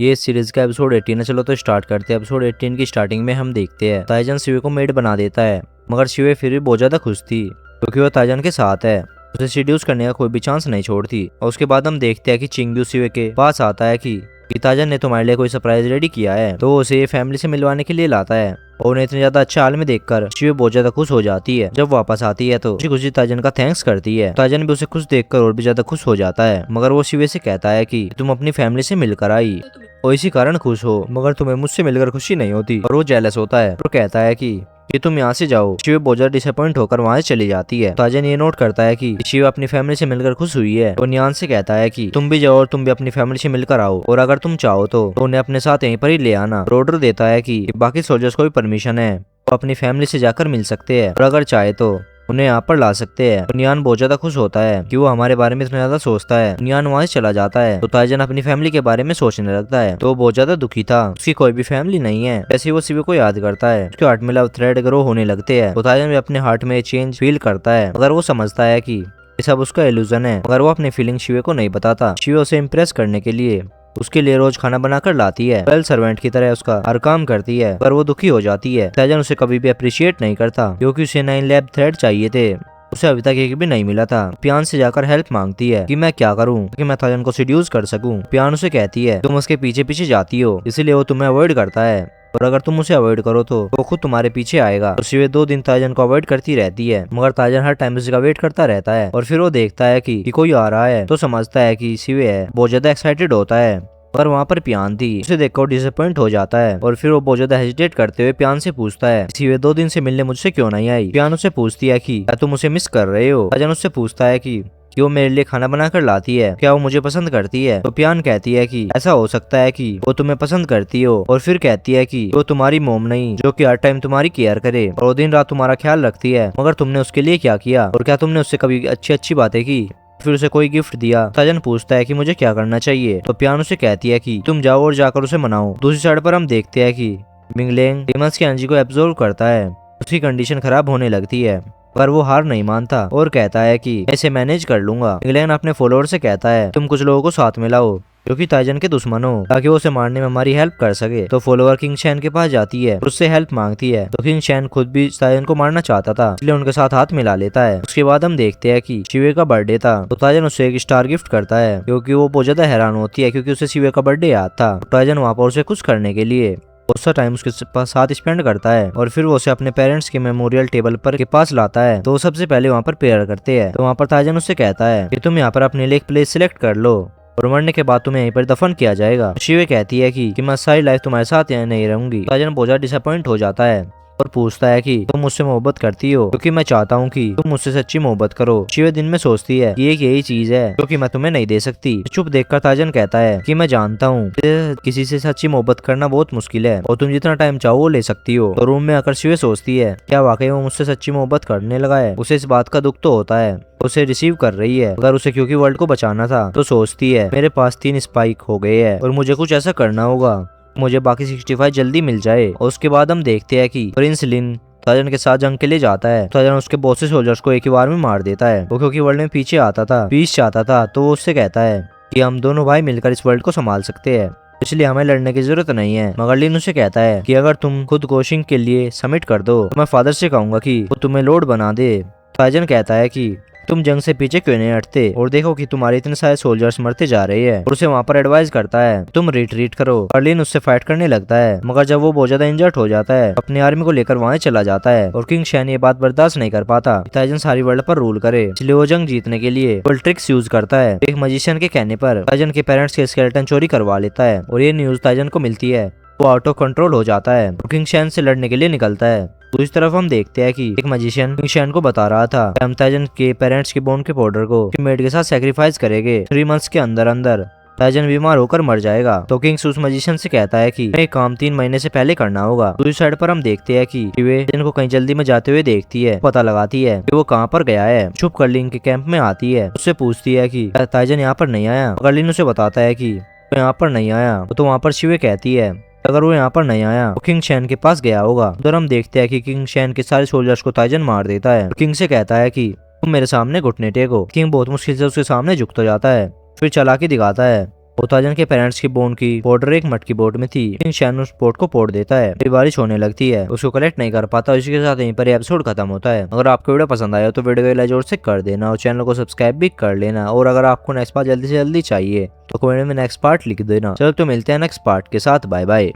ये इस सीरीज का एपिसोड 18 है। चलो तो स्टार्ट करते हैं। एपिसोड 18 की स्टार्टिंग में हम देखते हैं ताइजन शिवे को मेड बना देता है, मगर शिवे फिर भी बहुत ज्यादा खुश थी क्योंकि वो ताइजन के साथ है। उसे सीड्यूस करने का कोई भी चांस नहीं छोड़ती। और उसके बाद हम देखते हैं कि चिंगब्यू शिवे के पास आता है कि ताइजन ने तुम्हारे लिए कोई सरप्राइज रेडी किया है, तो उसे फैमिली से मिलवाने के लिए लाता है। और उन्हें इतने ज्यादा अच्छा हाल में देखकर शिवे बहुत ज्यादा खुश हो जाती है। जब वापस आती है तो खुशी ताइजन का थैंक्स करती है। ताइजन भी उसे खुश देखकर और भी ज्यादा खुश हो जाता है, मगर वो शिवे से कहता है कि तुम अपनी फैमिली से मिलकर आई और इसी कारण खुश हो, मगर तुम्हें मुझसे मिलकर खुशी नहीं होती। और वो जेलस होता है और कहता है कि तुम यहाँ से जाओ। शिवे बहुत ज्यादा डिसअपॉइंट होकर वहाँ से चली जाती है। ताइजन ये नोट करता है कि शिवे अपनी फैमिली से मिलकर खुश हुई है और नियान से कहता है कि तुम भी जाओ और तुम भी अपनी फैमिली से मिलकर आओ, और अगर तुम चाहो तो उन्हें अपने साथ यहीं पर ही ले आना। ऑर्डर देता है कि बाकी सोल्जर्स को भी परमिशन है, वो अपनी फैमिली से जाकर मिल सकते हैं और अगर चाहे तो उन्हें यहाँ पर ला सकते हैं। नियान बहुत ज्यादा खुश होता है कि वो हमारे बारे में इतना ज्यादा सोचता है। नियान वहाँ से चला जाता है तो ताइजन अपनी फैमिली के बारे में सोचने लगता है। तो वो बहुत ज्यादा दुखी था, उसकी कोई भी फैमिली नहीं है। ऐसे वो शिवे को याद करता है। उसके हार्ट में लव थ्रेड ग्रो होने लगते हैं तो ताइजन भी अपने हार्ट में चेंज फील करता है, मगर वो समझता है कि ये सब उसका इल्यूजन है। मगर वो अपनी फीलिंग शिवे को नहीं बताता। शिवे उसे इम्प्रेस करने के लिए उसके लिए रोज खाना बनाकर लाती है, वेल सर्वेंट की तरह उसका हर काम करती है, पर वो दुखी हो जाती है। ताइजन उसे कभी भी अप्रिशिएट नहीं करता क्योंकि उसे 9 लैब थ्रेड चाहिए थे, उसे अभी तक एक भी नहीं मिला था। पियान से जाकर हेल्प मांगती है कि मैं क्या करूं कि मैं ताइजन को सीड्यूस कर सकूं। पियान उसे कहती है तुम उसके पीछे पीछे जाती हो, इसीलिए वो तुम्हें अवॉइड करता है, और अगर तुम उसे अवॉइड करो तो वो खुद तुम्हारे पीछे आएगा। तो शिवे 2 दिन ताइजन को अवॉइड करती रहती है, मगर ताइजन हर टाइम उसका वेट करता रहता है। और फिर वो देखता है कि कोई आ रहा है तो समझता है कि शिवे है। बहुत ज्यादा एक्साइटेड होता है, पर वहाँ पर पियान थी। उसे देखकर डिसअपॉइंट हो जाता है और फिर वो बहुत ज्यादा हेजिटेट करते हुए पियान से पूछता है शिवे 2 दिन से मिलने मुझसे क्यों नहीं आई। पियान उससे पूछती है कि क्या तुम उसे मिस कर रहे हो। ताइजन उससे पूछता है कि वो मेरे लिए खाना बनाकर लाती है, क्या वो मुझे पसंद करती है। तो पियान कहती है कि ऐसा हो सकता है कि वो तुम्हें पसंद करती हो, और फिर कहती है कि वो तुम्हारी मोम नहीं जो कि हर टाइम तुम्हारी केयर करे और वो दिन रात तुम्हारा ख्याल रखती है, मगर तुमने उसके लिए क्या किया, और क्या तुमने उससे कभी अच्छी अच्छी बातें की, फिर उसे कोई गिफ्ट दिया। ताइजन पूछता है कि मुझे क्या करना चाहिए। तो पियानो से कहती है कि तुम जाओ और जाकर उसे मनाओ। दूसरी साइड पर हम देखते हैं कि मिंगलेंग डेमंस की एनर्जी को एब्जॉर्ब करता है। उसकी कंडीशन खराब होने लगती है, पर वो हार नहीं मानता और कहता है कि मैं इसे मैनेज कर लूंगा। मिंगलेंग अपने फॉलोअर से कहता है तुम कुछ लोगों को साथ में लाओ जो कि ताइजन के दुश्मन हो, ताकि वो उसे मारने में हमारी हेल्प कर सके। तो फॉलोअर किंग शैन के पास जाती है और उससे हेल्प मांगती है। तो किंग शैन खुद भी ताइजन को मारना चाहता था, इसलिए उनके साथ हाथ मिला लेता है। उसके बाद हम देखते हैं कि शिवे का बर्थडे था तो ताइजन उसे एक स्टार गिफ्ट करता है, क्योंकि वो बहुत ज्यादा हैरान होती है क्योंकि उसे शिवे का बर्थडे याद था। ताइजन वहाँ पर उसे खुश करने के लिए बहुत सा टाइम उसके साथ स्पेंड करता है, और फिर वो उसे अपने पेरेंट्स के मेमोरियल टेबल पर के पास लाता है। तो सबसे पहले वहाँ पर प्रेयर करते हैं। तो वहाँ पर ताइजन उससे कहता है कि तुम यहाँ पर अपने लिए एक प्लेस सिलेक्ट कर लो और मरने के बाद तुम्हें यहीं पर दफन किया जाएगा। शिवे कहती है कि मैं सारी लाइफ तुम्हारे साथ यहाँ नहीं रहूंगी। ताइजन बहुत ज्यादा डिसअपॉइंट हो जाता है और पूछता है कि तुम मुझसे मोहब्बत करती हो, क्योंकि मैं चाहता हूँ कि तुम मुझसे सच्ची मोहब्बत करो। शिवे दिन में सोचती है कि एक यही चीज है जो कि मैं तुम्हें नहीं दे सकती। चुप देखकर ताइजन कहता है कि मैं जानता हूँ किसी से सच्ची मोहब्बत करना बहुत मुश्किल है और तुम जितना टाइम चाहो वो ले सकती हो। तो रूम में आकर शिवे सोचती है क्या वाकई वो मुझसे सच्ची मोहब्बत करने लगा है। उसे इस बात का दुख तो होता है, उसे रिसीव कर रही है, अगर उसे क्योंकि वर्ल्ड को बचाना था। तो सोचती है मेरे पास 3 स्पाइक हो गए हैं और मुझे कुछ ऐसा करना होगा, मुझे बाकी 65 जल्दी मिल जाए। और उसके बाद हम देखते हैं कि प्रिंस लिन ताइजन के साथ जंग के लिए जाता है। ताइजन उसके बहुत से सोल्जर्स को एक ही बार में मार देता है। वो क्योंकि वर्ल्ड में पीछे आता था, पीस चाहता था, तो वो उससे कहता है कि हम दोनों भाई मिलकर इस वर्ल्ड को संभाल सकते हैं, इसलिए हमें लड़ने की जरूरत नहीं है। मगर लिन उसे कहता है कि अगर तुम खुद कोशिंग के लिए सबमिट कर दो तो मैं फादर से कहूंगा कि वो तुम्हें लोड बना दे। ताइजन कहता है कि तुम जंग से पीछे क्यों नहीं हटते और देखो कि तुम्हारे इतने सारे सोल्जर्स मरते जा रहे हैं, और उसे वहाँ पर एडवाइस करता है तुम रिट्रीट करो। अर्लिन उससे फाइट करने लगता है, मगर जब वो बहुत ज्यादा इंजर्ड हो जाता है अपनी आर्मी को लेकर वहाँ चला जाता है। और किंग शैन ये बात बर्दाश्त नहीं कर पाता ताइजन सारी वर्ल्ड पर रूल करे, इसलिए वो जंग जीतने के लिए ट्रिक्स यूज करता है। एक मजिशियन के कहने पर ताइजन के पेरेंट्स के स्केलेटन चोरी करवा लेता है और ये न्यूज ताइजन को मिलती है। वो आउट ऑफ कंट्रोल हो जाता है और किंग शैन से लड़ने के लिए निकलता है। दूसरी तरफ हम देखते हैं कि एक मजिशियन किंग शैन को बता रहा था हम ताइजन के पेरेंट्स के बोन के पाउडर को मेड के साथ सैक्रिफाइस करेंगे, 3 मंथ्स के अंदर अंदर ताइजन बीमार होकर मर जाएगा। तो किंग्स उस मजिशियन से कहता है कि ये काम 3 महीने से पहले करना होगा। दूसरी साइड पर हम देखते हैं कि शिवे ताइजन को कहीं जल्दी में जाते हुए देखती है, पता लगाती है कि वो कहाँ पर गया है। छुप कर लिन के कैंप में आती है, उससे पूछती है कि ताइजन यहाँ पर नहीं आया। अगर लिन उसे बताता है कि वो यहाँ पर नहीं आया तो वहाँ पर शिवे कहती है अगर वो यहाँ पर नहीं आया तो किंग शैन के पास गया होगा। उधर हम देखते हैं कि किंग शैन के सारे सोल्जर्स को ताइजन मार देता है। किंग से कहता है कि तुम मेरे सामने घुटने टेको। किंग बहुत मुश्किल से उसके सामने झुक तो जाता है, फिर चालाकी दिखाता है वो ताजन के पेरेंट्स की बोन की पाउडर एक मटकी बोट में थी, लेकिन शैन उस पोर्ट को पोड़ देता है। फिर बारिश होने लगती है, उसको कलेक्ट नहीं कर पाता। इसी के साथ यहीं पर एपिसोड खत्म होता है। अगर आपको वीडियो पसंद आया तो वीडियो को लाइक जोर से कर देना और चैनल को सब्सक्राइब भी कर लेना। और अगर आपको नेक्स्ट पार्ट जल्दी से जल्दी चाहिए तो कमेंट में नेक्स्ट पार्ट लिख देना। चलो तो मिलते हैं नेक्स्ट पार्ट के साथ। Bye bye.